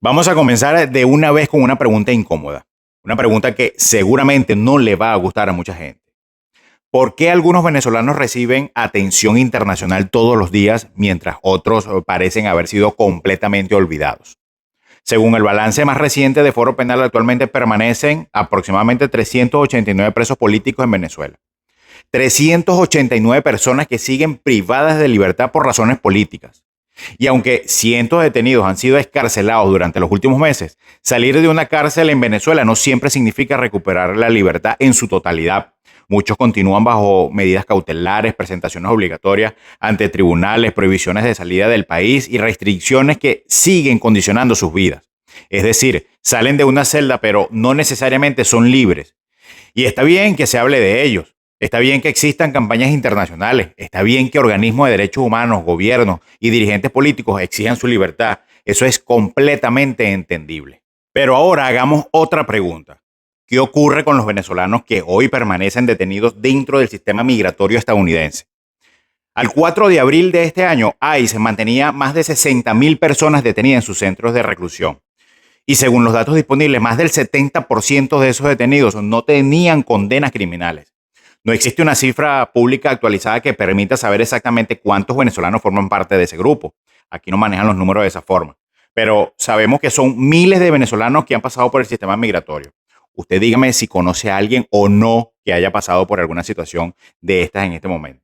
Vamos a comenzar de una vez con una pregunta incómoda. Una pregunta que seguramente no le va a gustar a mucha gente. ¿Por qué algunos venezolanos reciben atención internacional todos los días mientras otros parecen haber sido completamente olvidados? Según el balance más reciente de Foro Penal, actualmente permanecen aproximadamente 389 presos políticos en Venezuela. 389 personas que siguen privadas de libertad por razones políticas. Y aunque cientos de detenidos han sido escarcelados durante los últimos meses, salir de una cárcel en Venezuela no siempre significa recuperar la libertad en su totalidad. Muchos continúan bajo medidas cautelares, presentaciones obligatorias ante tribunales, prohibiciones de salida del país y restricciones que siguen condicionando sus vidas. Es decir, salen de una celda pero no necesariamente son libres. Y está bien que se hable de ellos. Está bien que existan campañas internacionales. Está bien que organismos de derechos humanos, gobiernos y dirigentes políticos exijan su libertad. Eso es completamente entendible. Pero ahora hagamos otra pregunta. ¿Qué ocurre con los venezolanos que hoy permanecen detenidos dentro del sistema migratorio estadounidense? Al 4 de abril de este año, ICE mantenía más de 60.000 personas detenidas en sus centros de reclusión. Y según los datos disponibles, más del 70% de esos detenidos no tenían condenas criminales. No existe una cifra pública actualizada que permita saber exactamente cuántos venezolanos forman parte de ese grupo. Aquí no manejan los números de esa forma. Pero sabemos que son miles de venezolanos que han pasado por el sistema migratorio. Usted dígame si conoce a alguien o no que haya pasado por alguna situación de estas en este momento.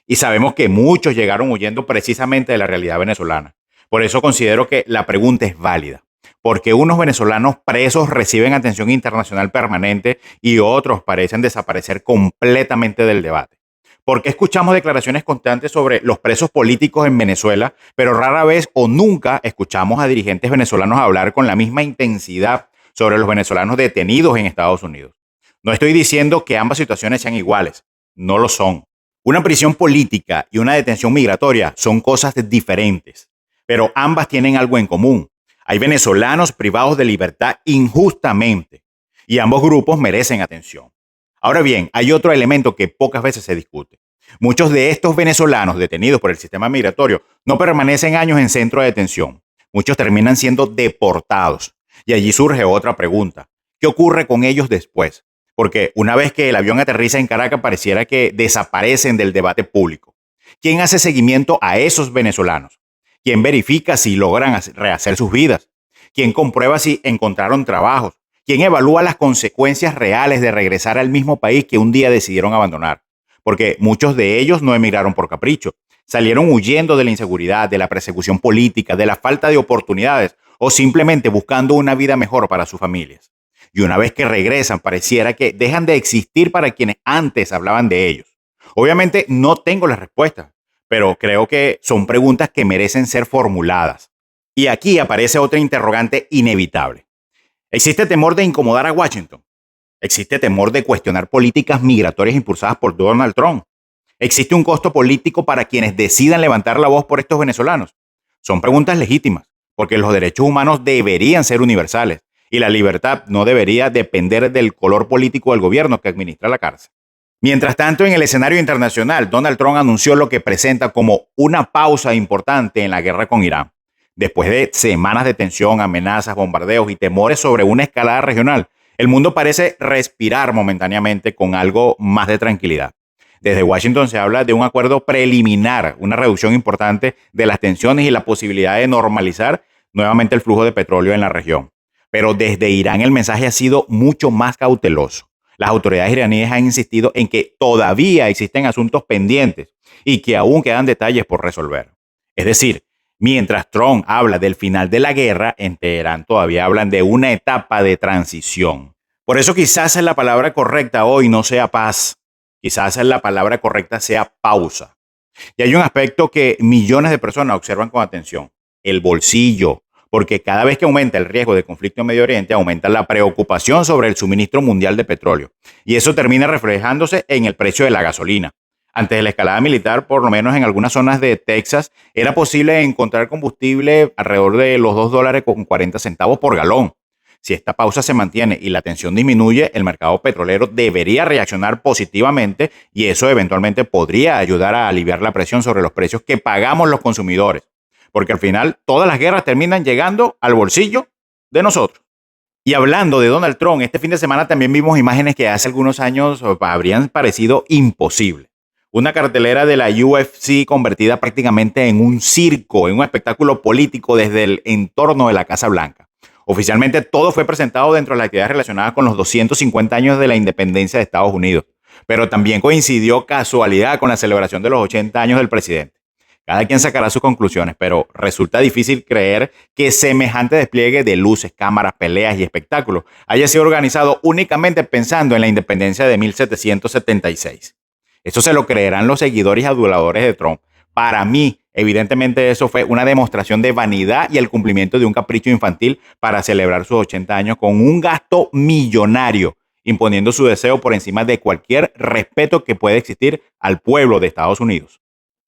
Y sabemos que muchos llegaron huyendo precisamente de la realidad venezolana. Por eso considero que la pregunta es válida. ¿Por qué unos venezolanos presos reciben atención internacional permanente y otros parecen desaparecer completamente del debate? ¿Por qué escuchamos declaraciones constantes sobre los presos políticos en Venezuela, pero rara vez o nunca escuchamos a dirigentes venezolanos hablar con la misma intensidad sobre los venezolanos detenidos en Estados Unidos? No estoy diciendo que ambas situaciones sean iguales, no lo son. Una prisión política y una detención migratoria son cosas diferentes, pero ambas tienen algo en común. Hay venezolanos privados de libertad injustamente y ambos grupos merecen atención. Ahora bien, hay otro elemento que pocas veces se discute. Muchos de estos venezolanos detenidos por el sistema migratorio no permanecen años en centro de detención. Muchos terminan siendo deportados. Y allí surge otra pregunta. ¿Qué ocurre con ellos después? Porque una vez que el avión aterriza en Caracas pareciera que desaparecen del debate público. ¿Quién hace seguimiento a esos venezolanos? ¿Quién verifica si logran rehacer sus vidas? ¿Quién comprueba si encontraron trabajos? ¿Quién evalúa las consecuencias reales de regresar al mismo país que un día decidieron abandonar? Porque muchos de ellos no emigraron por capricho. Salieron huyendo de la inseguridad, de la persecución política, de la falta de oportunidades o simplemente buscando una vida mejor para sus familias. Y una vez que regresan, pareciera que dejan de existir para quienes antes hablaban de ellos. Obviamente no tengo las respuestas, pero creo que son preguntas que merecen ser formuladas. Y aquí aparece otra interrogante inevitable. ¿Existe temor de incomodar a Washington? ¿Existe temor de cuestionar políticas migratorias impulsadas por Donald Trump? ¿Existe un costo político para quienes decidan levantar la voz por estos venezolanos? Son preguntas legítimas, porque los derechos humanos deberían ser universales y la libertad no debería depender del color político del gobierno que administra la cárcel. Mientras tanto, en el escenario internacional, Donald Trump anunció lo que presenta como una pausa importante en la guerra con Irán. Después de semanas de tensión, amenazas, bombardeos y temores sobre una escalada regional, el mundo parece respirar momentáneamente con algo más de tranquilidad. Desde Washington se habla de un acuerdo preliminar, una reducción importante de las tensiones y la posibilidad de normalizar nuevamente el flujo de petróleo en la región. Pero desde Irán el mensaje ha sido mucho más cauteloso. Las autoridades iraníes han insistido en que todavía existen asuntos pendientes y que aún quedan detalles por resolver. Es decir, mientras Trump habla del final de la guerra, en Teherán todavía hablan de una etapa de transición. Por eso quizás la palabra correcta hoy no sea paz, quizás la palabra correcta sea pausa. Y hay un aspecto que millones de personas observan con atención, el bolsillo, porque cada vez que aumenta el riesgo de conflicto en Medio Oriente, aumenta la preocupación sobre el suministro mundial de petróleo. Y eso termina reflejándose en el precio de la gasolina. Antes de la escalada militar, por lo menos en algunas zonas de Texas, era posible encontrar combustible alrededor de los $2.40 por galón. Si esta pausa se mantiene y la tensión disminuye, el mercado petrolero debería reaccionar positivamente y eso eventualmente podría ayudar a aliviar la presión sobre los precios que pagamos los consumidores. Porque al final todas las guerras terminan llegando al bolsillo de nosotros. Y hablando de Donald Trump, este fin de semana también vimos imágenes que hace algunos años habrían parecido imposibles. Una cartelera de la UFC convertida prácticamente en un circo, en un espectáculo político desde el entorno de la Casa Blanca. Oficialmente todo fue presentado dentro de las actividades relacionadas con los 250 años de la independencia de Estados Unidos, pero también coincidió casualidad con la celebración de los 80 años del presidente. Cada quien sacará sus conclusiones, pero resulta difícil creer que semejante despliegue de luces, cámaras, peleas y espectáculos haya sido organizado únicamente pensando en la independencia de 1776. Eso se lo creerán los seguidores y aduladores de Trump. Para mí, evidentemente, eso fue una demostración de vanidad y el cumplimiento de un capricho infantil para celebrar sus 80 años con un gasto millonario, imponiendo su deseo por encima de cualquier respeto que pueda existir al pueblo de Estados Unidos.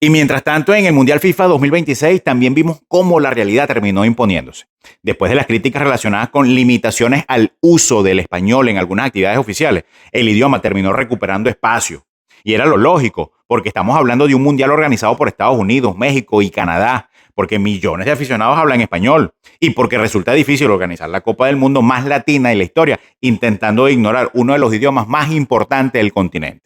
Y mientras tanto, en el Mundial FIFA 2026 también vimos cómo la realidad terminó imponiéndose. Después de las críticas relacionadas con limitaciones al uso del español en algunas actividades oficiales, el idioma terminó recuperando espacio. Y era lo lógico, porque estamos hablando de un mundial organizado por Estados Unidos, México y Canadá, porque millones de aficionados hablan español y porque resulta difícil organizar la Copa del Mundo más latina de la historia, intentando ignorar uno de los idiomas más importantes del continente.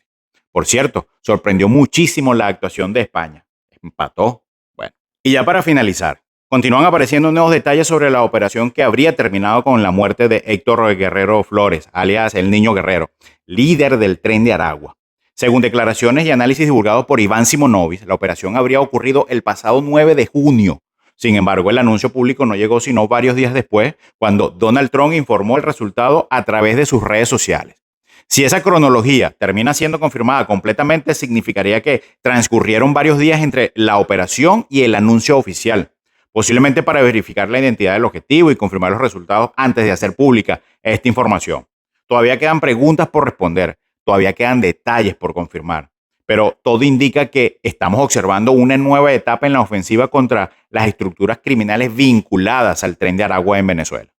Por cierto, sorprendió muchísimo la actuación de España. Empató. Bueno. Y ya para finalizar, continúan apareciendo nuevos detalles sobre la operación que habría terminado con la muerte de Héctor Guerrero Flores, alias el Niño Guerrero, líder del Tren de Aragua. Según declaraciones y análisis divulgados por Iván Simonovic, la operación habría ocurrido el pasado 9 de junio. Sin embargo, el anuncio público no llegó sino varios días después, cuando Donald Trump informó el resultado a través de sus redes sociales. Si esa cronología termina siendo confirmada completamente, significaría que transcurrieron varios días entre la operación y el anuncio oficial, posiblemente para verificar la identidad del objetivo y confirmar los resultados antes de hacer pública esta información. Todavía quedan preguntas por responder, todavía quedan detalles por confirmar, pero todo indica que estamos observando una nueva etapa en la ofensiva contra las estructuras criminales vinculadas al Tren de Aragua en Venezuela.